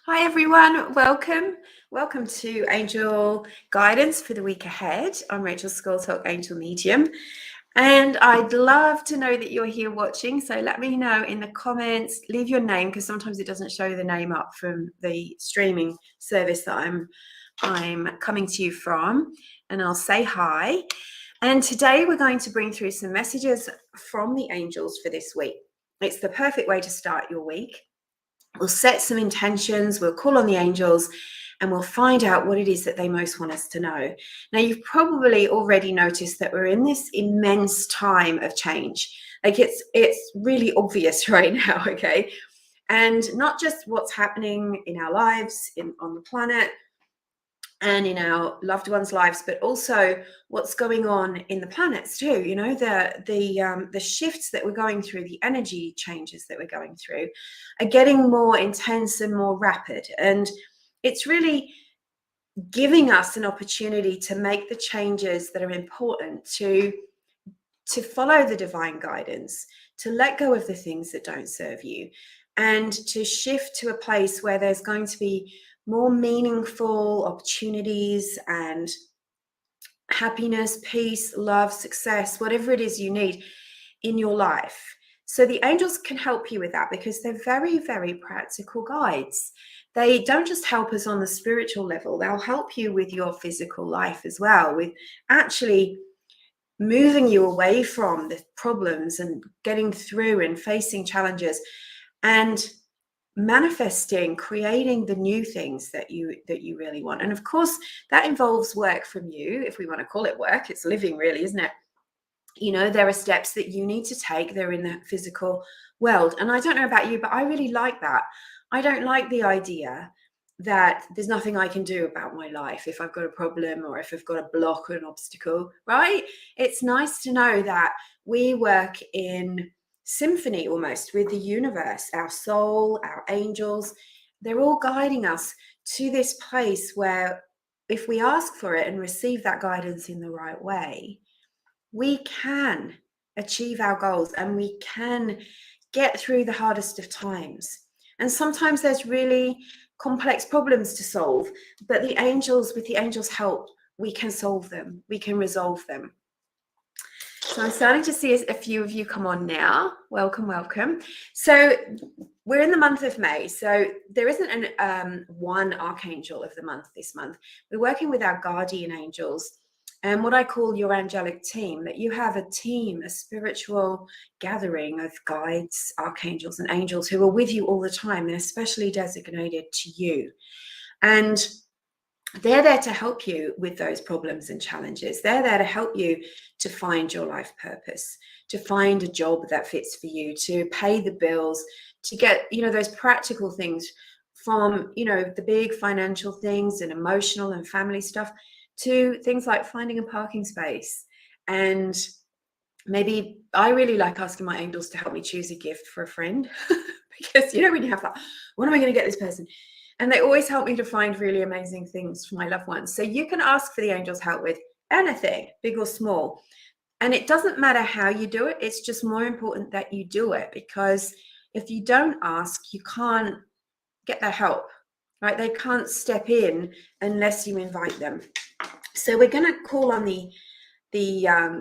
Hi everyone, welcome to Angel Guidance for the week ahead. I'm Rachel Scoltock, Angel Medium, and I'd love to know that you're here watching, so let me know in the comments. Leave your name, because sometimes it doesn't show the name up from the streaming service that I'm coming to you from, and I'll say hi. And today we're going to bring through some messages from the angels for this week. It's the perfect way to start your week. We'll set some intentions, we'll call on the angels, and we'll find out what it is that they most want us to know. Now, you've probably already noticed that we're in this immense time of change. Like it's really obvious right now, okay? And not just what's happening in our lives, on the planet, and in our loved ones' lives, but also what's going on in the planets too. You know, the shifts that we're going through, the energy changes that we're going through, are getting more intense and more rapid, and it's really giving us an opportunity to make the changes that are important to follow the divine guidance, to let go of the things that don't serve you, and to shift to a place where there's going to be more meaningful opportunities and happiness, peace, love, success, whatever it is you need in your life. So the angels can help you with that, because they're very, very practical guides. They don't just help us on the spiritual level, they'll help you with your physical life as well, with actually moving you away from the problems and getting through and facing challenges and manifesting, creating the new things that you really want. And of course that involves work from you, if we want to call it work. It's living, really, isn't it? You know, there are steps that you need to take. They're in the physical world, and I don't know about you, but I really like that. I don't like the idea that there's nothing I can do about my life if I've got a problem or if I've got a block or an obstacle, right? It's nice to know that we work in symphony almost with the universe, our soul, our angels. They're all guiding us to this place where, if we ask for it and receive that guidance in the right way, we can achieve our goals and we can get through the hardest of times. And sometimes there's really complex problems to solve, but with the angels' help, we can solve them, we can resolve them. So I'm starting to see a few of you come on now. Welcome. So we're in the month of May. So there isn't one archangel of the month this month. We're working with our guardian angels and what I call your angelic team, that you have a team, a spiritual gathering of guides, archangels, and angels who are with you all the time and especially designated to you. And they're there to help you with those problems and challenges. They're there to help you to find your life purpose, to find a job that fits for you, to pay the bills, to get, those practical things, from, the big financial things and emotional and family stuff, to things like finding a parking space. And maybe I really like asking my angels to help me choose a gift for a friend because, when you have that, what am I going to get this person? And they always help me to find really amazing things for my loved ones. So you can ask for the angels' help with anything, big or small. And it doesn't matter how you do it. It's just more important that you do it, because if you don't ask, you can't get their help, right? They can't step in unless you invite them. So we're going to call on the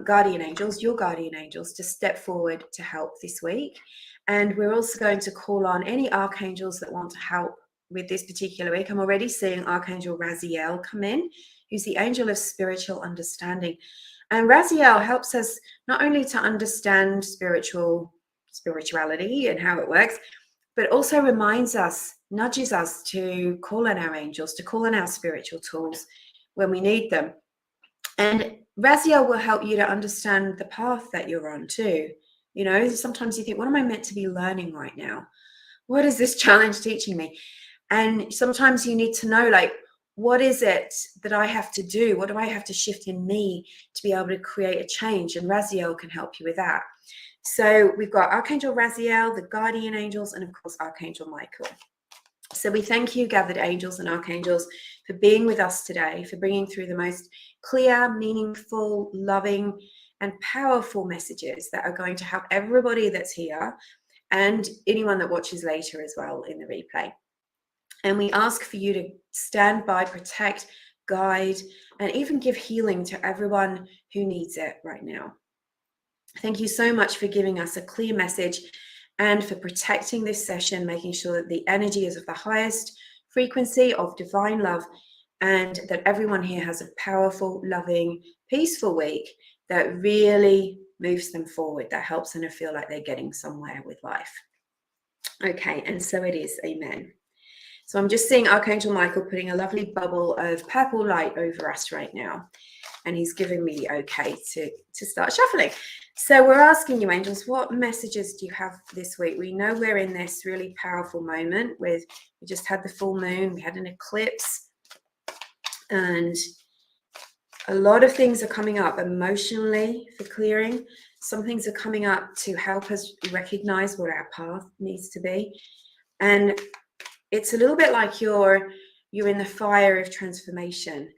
guardian angels, your guardian angels, to step forward to help this week. And we're also going to call on any archangels that want to help with this particular week. I'm already seeing Archangel Raphael come in, who's the angel of spiritual understanding. And Raphael helps us not only to understand spirituality and how it works, but also reminds us, nudges us to call on our angels, to call on our spiritual tools when we need them. And Raphael will help you to understand the path that you're on too. Sometimes you think, what am I meant to be learning right now? What is this challenge teaching me? And sometimes you need to know, like, what is it that I have to do? What do I have to shift in me to be able to create a change? And Raphael can help you with that. So we've got Archangel Raphael, the guardian angels, and of course, Archangel Michael. So we thank you, gathered angels and archangels, for being with us today, for bringing through the most clear, meaningful, loving, and powerful messages that are going to help everybody that's here and anyone that watches later as well in the replay. And we ask for you to stand by, protect, guide, and even give healing to everyone who needs it right now. Thank you so much for giving us a clear message and for protecting this session, making sure that the energy is of the highest frequency of divine love, and that everyone here has a powerful, loving, peaceful week that really moves them forward, that helps them to feel like they're getting somewhere with life. Okay, and so it is. Amen. So I'm just seeing Archangel Michael putting a lovely bubble of purple light over us right now. And he's giving me the okay to start shuffling. So we're asking you, angels, what messages do you have this week? We know we're in this really powerful moment with, we just had the full moon, we had an eclipse, and a lot of things are coming up emotionally for clearing. Some things are coming up to help us recognize what our path needs to be. And it's a little bit like you're in the fire of transformation.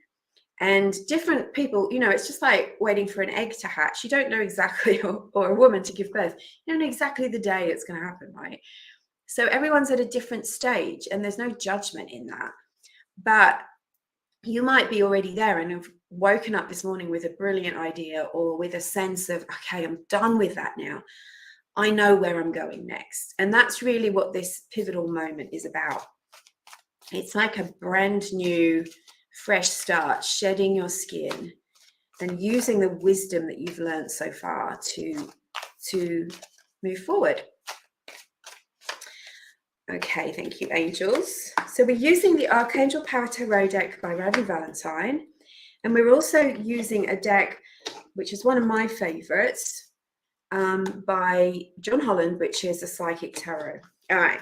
And different people, you know, it's just like waiting for an egg to hatch. You don't know exactly, or a woman to give birth. You don't know exactly the day it's going to happen, right? So everyone's at a different stage, and there's no judgment in that. But you might be already there and have woken up this morning with a brilliant idea, or with a sense of, okay, I'm done with that now. I know where I'm going next. And that's really what this pivotal moment is about. It's like a brand new, fresh start, shedding your skin and using the wisdom that you've learned so far to move forward. Okay, thank you, angels. So we're using the Archangel Power Tarot deck by Ravi Valentine, and we're also using a deck which is one of my favorites, by John Holland, which is a psychic tarot. All right.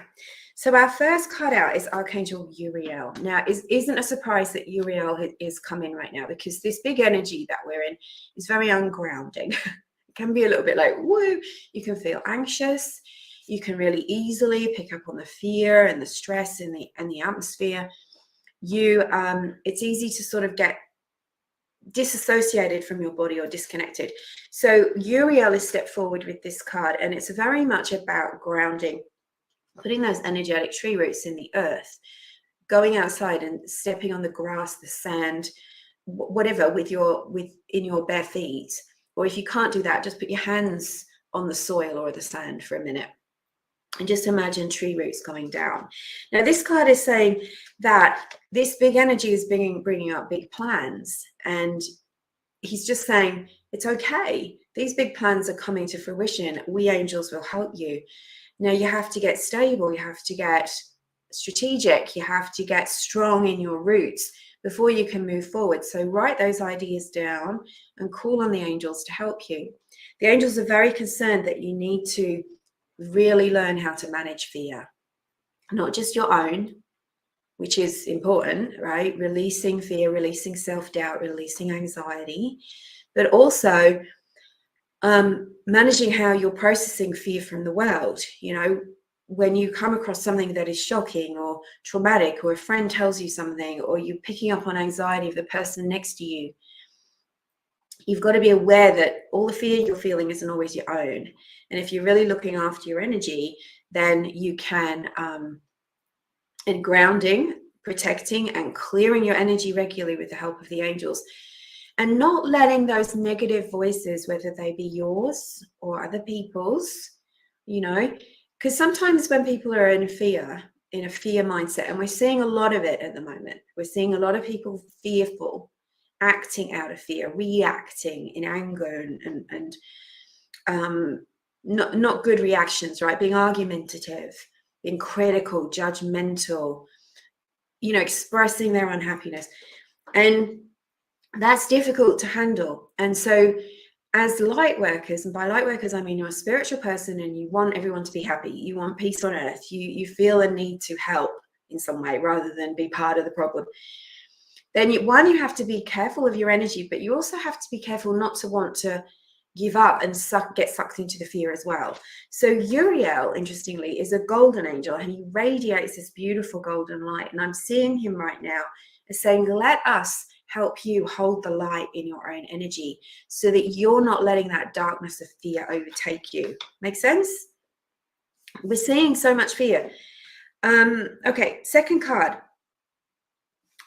So our first card out is Archangel UL. Now, it isn't a surprise that UL is coming right now, because this big energy that we're in is very ungrounding. It can be a little bit like, woo, you can feel anxious. You can really easily pick up on the fear and the stress in the atmosphere. It's easy to sort of get disassociated from your body or disconnected. So Uriel is stepped forward with this card, and it's very much about grounding, putting those energetic tree roots in the earth, going outside and stepping on the grass, the sand, whatever, in your bare feet. Or if you can't do that, just put your hands on the soil or the sand for a minute and just imagine tree roots going down. Now, this card is saying that this big energy is bringing up big plans, and he's just saying, it's okay. These big plans are coming to fruition. We angels will help you. Now, you have to get stable. You have to get strategic. You have to get strong in your roots before you can move forward. So write those ideas down and call on the angels to help you. The angels are very concerned that you need to really learn how to manage fear, not just your own, which is important, right? Releasing fear, releasing self-doubt, releasing anxiety, but also managing how you're processing fear from the world. You know, when you come across something that is shocking or traumatic, or a friend tells you something, or you're picking up on anxiety of the person next to you, you've got to be aware that all the fear you're feeling isn't always your own. And if you're really looking after your energy, then you can, and grounding, protecting and clearing your energy regularly with the help of the angels, and not letting those negative voices, whether they be yours or other people's, you know, because sometimes when people are in a fear mindset, and we're seeing a lot of it at the moment, we're seeing a lot of people fearful, acting out of fear, reacting in anger and not good reactions, right? Being argumentative, being critical, judgmental, you know, expressing their unhappiness. And that's difficult to handle. And so as light workers, and by light workers, I mean you're a spiritual person and you want everyone to be happy. You want peace on earth. You feel a need to help in some way rather than be part of the problem. Then you have to be careful of your energy, but you also have to be careful not to want to give up and get sucked into the fear as well. So Uriel, interestingly, is a golden angel, and he radiates this beautiful golden light. And I'm seeing him right now as saying, let us help you hold the light in your own energy so that you're not letting that darkness of fear overtake you. Make sense? We're seeing so much fear. Okay, second card.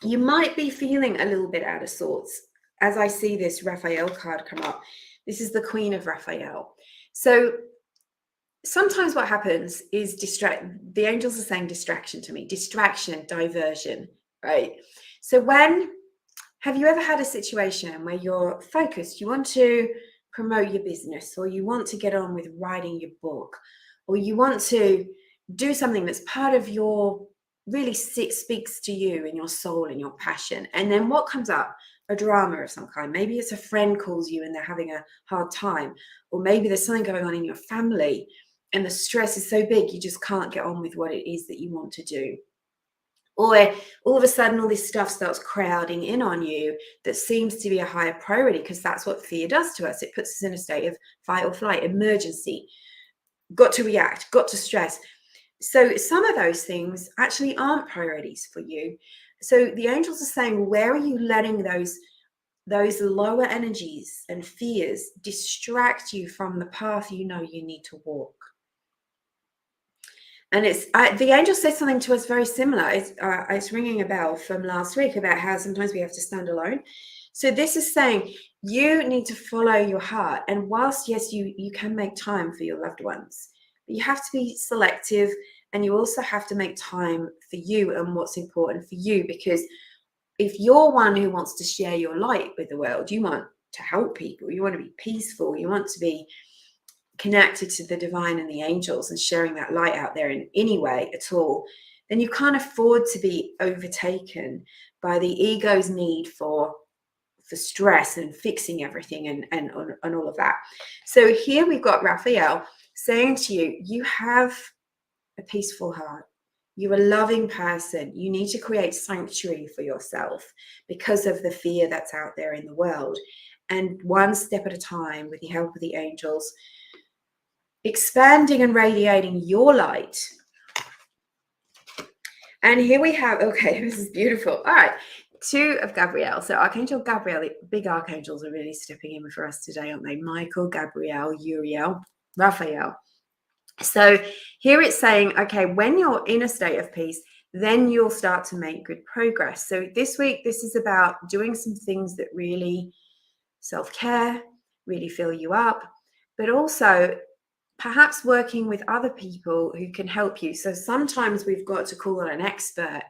You might be feeling a little bit out of sorts. As I see this Raphael card come up, this is the Queen of Raphael. So sometimes what happens is the angels are saying distraction to me, distraction, diversion, right? So have you ever had a situation where you're focused, you want to promote your business, or you want to get on with writing your book, or you want to do something that's part of your really speaks to you and your soul and your passion, and then what comes up? A drama of some kind. Maybe it's a friend calls you and they're having a hard time, or maybe there's something going on in your family and the stress is so big you just can't get on with what it is that you want to do. Or all of a sudden all this stuff starts crowding in on you that seems to be a higher priority, because that's what fear does to us. It puts us in a state of fight or flight, emergency, got to react, got to stress. So some of those things actually aren't priorities for you. So the angels are saying, where are you letting those lower energies and fears distract you from the path you know you need to walk? And the angel said something to us very similar. It's ringing a bell from last week about how sometimes we have to stand alone. So this is saying you need to follow your heart. And whilst, yes, you can make time for your loved ones, but you have to be selective, and you also have to make time for you and what's important for you. Because if you're one who wants to share your light with the world, you want to help people, you want to be peaceful, you want to be connected to the divine and the angels and sharing that light out there in any way at all, then you can't afford to be overtaken by the ego's need for stress and fixing everything and all of that. So here we've got Raphael saying to you, you have a peaceful heart. You're a loving person. You need to create sanctuary for yourself because of the fear that's out there in the world. And one step at a time, with the help of the angels, expanding and radiating your light. And here we have, okay, this is beautiful. All right, 2 of Gabriel. So Archangel Gabriel, the big archangels are really stepping in for us today, aren't they? Michael, Gabriel, Uriel, Raphael. So here it's saying, okay, when you're in a state of peace, then you'll start to make good progress. So this week, this is about doing some things that really self-care, really fill you up, but also perhaps working with other people who can help you. So sometimes we've got to call on an expert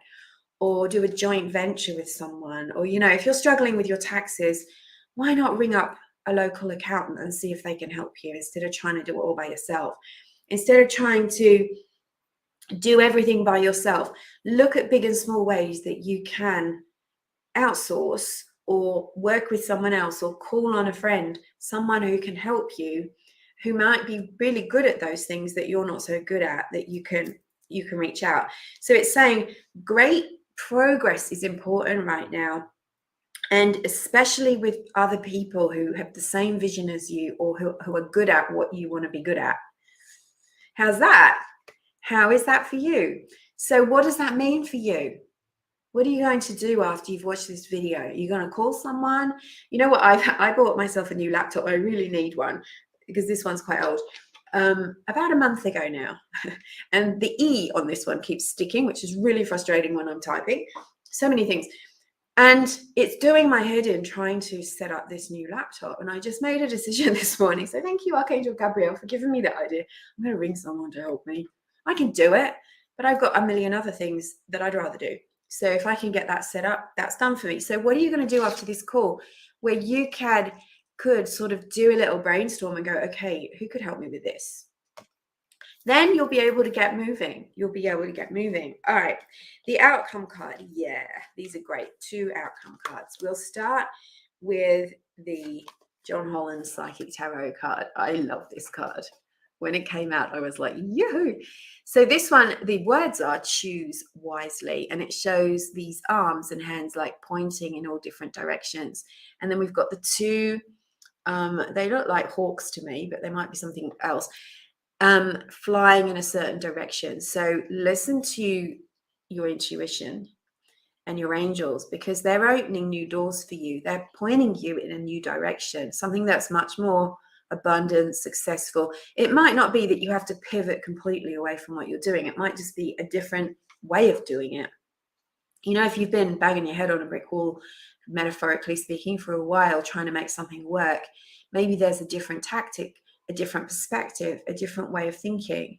or do a joint venture with someone. Or, if you're struggling with your taxes, why not ring up a local accountant and see if they can help you instead of trying to do it all by yourself? Instead of trying to do everything by yourself, look at big and small ways that you can outsource or work with someone else or call on a friend, someone who can help you, who might be really good at those things that you're not so good at, that you can reach out. So it's saying great progress is important right now, and especially with other people who have the same vision as you, or who are good at what you want to be good at. How's that? How is that for you? So what does that mean for you? What are you going to do after you've watched this video? Are you going to call someone? You know what? I bought myself a new laptop. I really need one because this one's quite old. About a month ago now. And the E on this one keeps sticking, which is really frustrating when I'm typing. So many things. And it's doing my head in trying to set up this new laptop. And I just made a decision this morning. So thank you, Archangel Gabriel, for giving me that idea. I'm going to ring someone to help me. I can do it, but I've got a million other things that I'd rather do. So if I can get that set up, that's done for me. So what are you going to do after this call, where you could sort of do a little brainstorm and go, okay, who could help me with this? Then you'll be able to get moving. You'll be able to get moving. All right. The outcome card. Yeah, these are great. 2 outcome cards. We'll start with the John Holland Psychic Tarot card. I love this card. When it came out, I was like, yoo-hoo. So this one, the words are choose wisely, and it shows these arms and hands like pointing in all different directions. And then we've got the 2, they look like hawks to me, but they might be something else, flying in a certain direction. So listen to your intuition and your angels, because they're opening new doors for you. They're pointing you in a new direction, something that's much more abundant, successful. It might not be that you have to pivot completely away from what you're doing. It might just be a different way of doing it. You know, if you've been banging your head on a brick wall, metaphorically speaking, for a while trying to make something work, maybe there's a different tactic, a different perspective, a different way of thinking.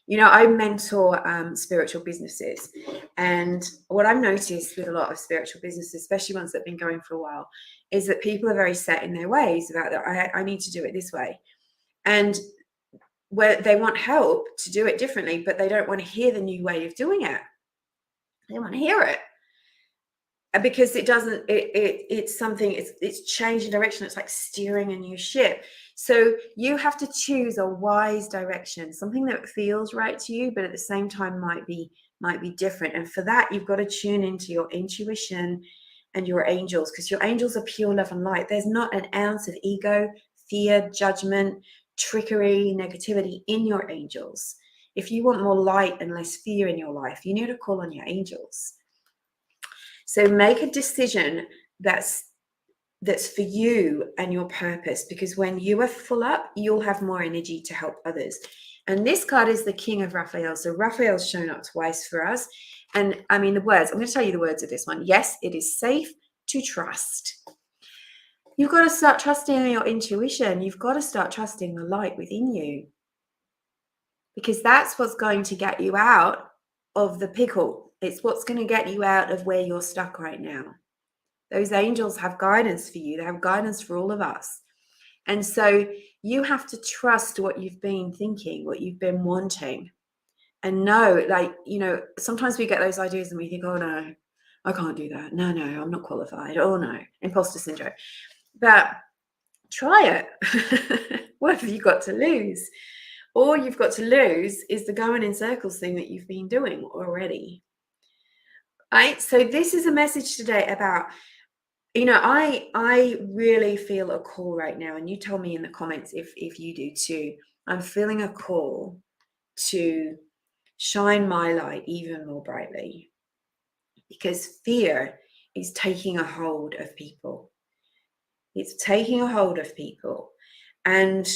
You know, I mentor spiritual businesses, and what I've noticed with a lot of spiritual businesses, especially ones that have been going for a while, is that people are very set in their ways about that. I need to do it this way, and where they want help to do it differently, but they don't want to hear the new way of doing it. They want to hear it. Because it doesn't, it's something, it's changing direction. It's like steering a new ship. So you have to choose a wise direction, something that feels right to you, but at the same time might be different. And for that, you've got to tune into your intuition and your angels, because your angels are pure love and light. There's not an ounce of ego, fear, judgment, trickery, negativity in your angels. If you want more light and less fear in your life, you need to call on your angels. So make a decision that's for you and your purpose, because when you are full up, you'll have more energy to help others. And this card is the King of Raphael. So Raphael's shown up twice for us. And I mean, the words, I'm going to tell you the words of this one. Yes, it is safe to trust. You've got to start trusting in your intuition. You've got to start trusting the light within you, because that's what's going to get you out of the pickle. It's what's going to get you out of where you're stuck right now. Those angels have guidance for you. They have guidance for all of us. And so you have to trust what you've been thinking, what you've been wanting. And know, like, you know, sometimes we get those ideas and we think, oh no, I can't do that. No, I'm not qualified. Oh no, imposter syndrome. But try it. What have you got to lose? All you've got to lose is the going in circles thing that you've been doing already. Right? So this is a message today about, you know, I really feel a call right now, and you tell me in the comments if you do too. I'm feeling a call to shine my light even more brightly, because fear is taking a hold of people. It's taking a hold of people, and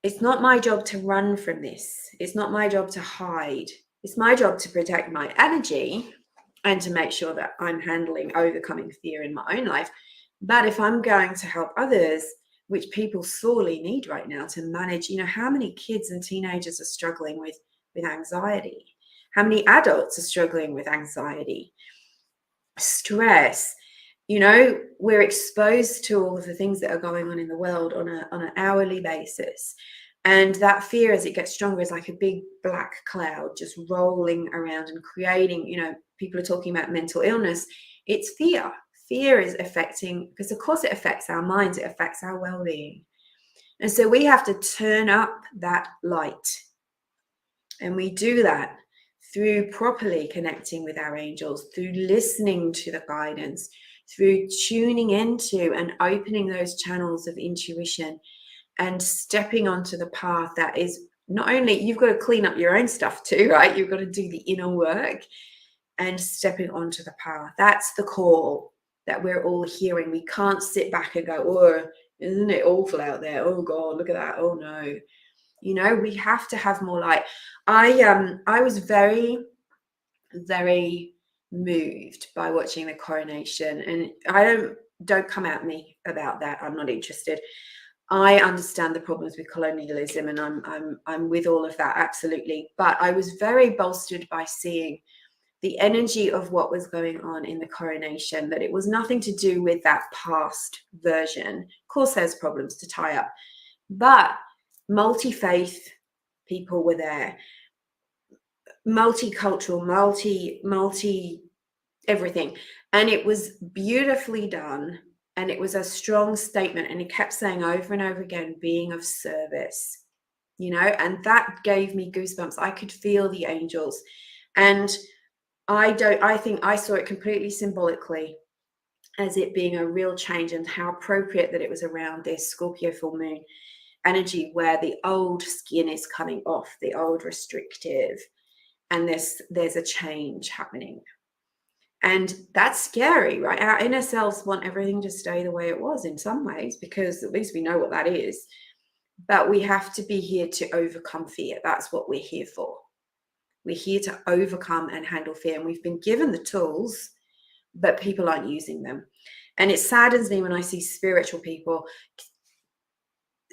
it's not my job to run from this. It's not my job to hide. It's my job to protect my energy and to make sure that I'm overcoming fear in my own life. But if I'm going to help others, which people sorely need right now to manage, you know, how many kids and teenagers are struggling with anxiety? How many adults are struggling with anxiety, stress? You know, we're exposed to all of the things that are going on in the world on an hourly basis. And that fear, as it gets stronger, is like a big black cloud just rolling around and creating, you know, people are talking about mental illness. It's fear. Fear is affecting, because of course it affects our minds, it affects our well-being. And so we have to turn up that light. And we do that through properly connecting with our angels, through listening to the guidance, through tuning into and opening those channels of intuition and stepping onto the path that is not only, you've got to clean up your own stuff too, right? You've got to do the inner work and stepping onto the path. That's the call that we're all hearing. We can't sit back and go, oh, isn't it awful out there? Oh God, look at that. Oh no. You know, we have to have more light. I was very, very moved by watching the coronation, and don't come at me about that. I'm not interested. I understand the problems with colonialism, and I'm with all of that, absolutely. But I was very bolstered by seeing the energy of what was going on in the coronation, that it was nothing to do with that past version. Of course, there's problems to tie up, but multi-faith people were there, multicultural, multi everything, and it was beautifully done. And it was a strong statement, and he kept saying over and over again, being of service, you know, and that gave me goosebumps. I could feel the angels. And I think I saw it completely symbolically as it being a real change, and how appropriate that it was around this Scorpio full moon energy, where the old skin is coming off, the old restrictive, and there's a change happening. And that's scary, right? Our inner selves want everything to stay the way it was in some ways, because at least we know what that is. but we have to be here to overcome fear. That's what we're here for. We're here to overcome and handle fear. And we've been given the tools, but people aren't using them. And it saddens me when I see spiritual people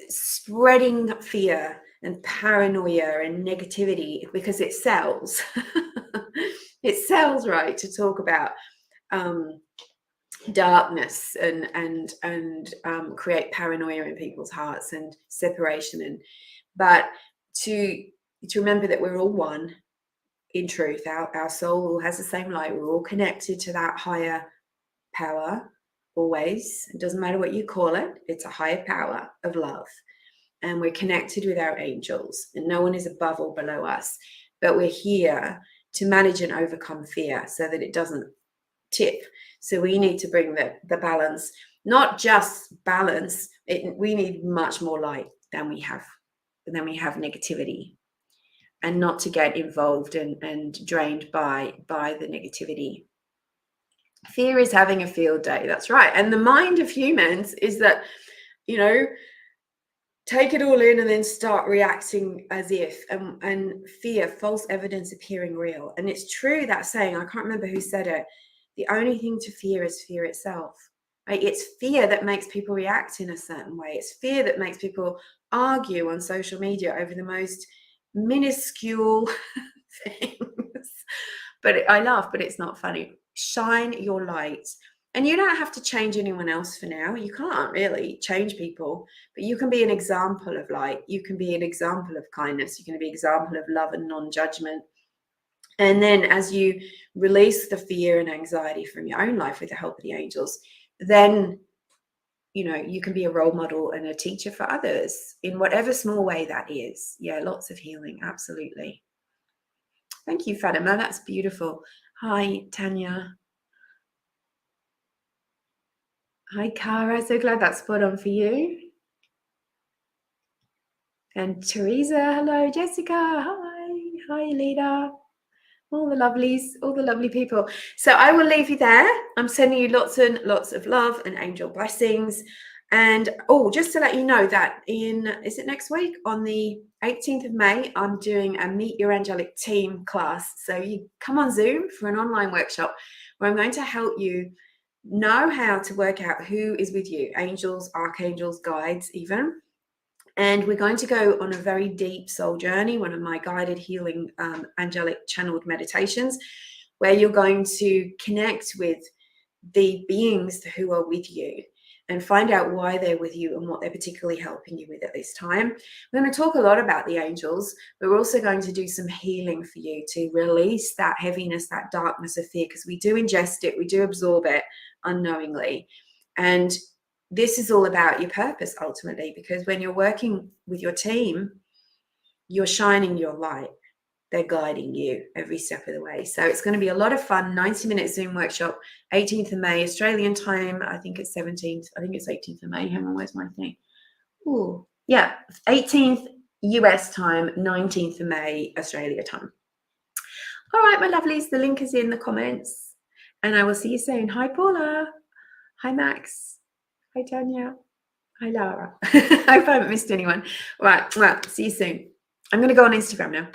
spreading fear and paranoia and negativity, because it sells. It sells, right, to talk about darkness and create paranoia in people's hearts and separation. But to remember that we're all one in truth. Our soul all has the same light. We're all connected to that higher power always. It doesn't matter what you call it. It's a higher power of love. And we're connected with our angels, and no one is above or below us. But we're here to manage and overcome fear so that it doesn't tip. So we need to bring the balance, not just balance. We need much more light than we have negativity, and not to get involved and drained by the negativity. Fear is having a field day. That's right. And the mind of humans is that, take it all in and then start reacting as if, and fear, false evidence appearing real. And it's true, that saying, I can't remember who said it, the only thing to fear is fear itself. Right? It's fear that makes people react in a certain way. It's fear that makes people argue on social media over the most minuscule things. But I laugh, but it's not funny. Shine your light. And you don't have to change anyone else for now. You can't really change people, but you can be an example of light. You can be an example of kindness. You can be an example of love and non-judgment. And then as you release the fear and anxiety from your own life with the help of the angels, then, you can be a role model and a teacher for others in whatever small way that is. Yeah, lots of healing. Absolutely. Thank you, Fatima. That's beautiful. Hi, Tanya. Hi, Cara. So glad that's spot on for you. And Teresa. Hello, Jessica. Hi, Lida. All the lovelies, all the lovely people. So I will leave you there. I'm sending you lots and lots of love and angel blessings. And just to let you know that is it next week? On the 18th of May, I'm doing a Meet Your Angelic Team class. So you come on Zoom for an online workshop where I'm going to help you know how to work out who is with you, angels, archangels, guides even. And we're going to go on a very deep soul journey, one of my guided healing angelic channeled meditations, where you're going to connect with the beings who are with you and find out why they're with you and what they're particularly helping you with at this time. We're going to talk a lot about the angels, but we're also going to do some healing for you to release that heaviness, that darkness of fear, because we do ingest it, we do absorb it unknowingly. And this is all about your purpose ultimately, because when you're working with your team, you're shining your light. They're guiding you every step of the way. So it's going to be a lot of fun. 90-minute Zoom workshop, 18th of May, Australian time. I think it's 17th. I think it's 18th of May. Hang on, where's my thing? Oh, yeah, 18th US time, 19th of May, Australia time. All right, my lovelies, the link is in the comments. And I will see you soon. Hi, Paula. Hi, Max. Hi, Tanya. Hi, Laura. I hope I haven't missed anyone. All right, well, see you soon. I'm going to go on Instagram now.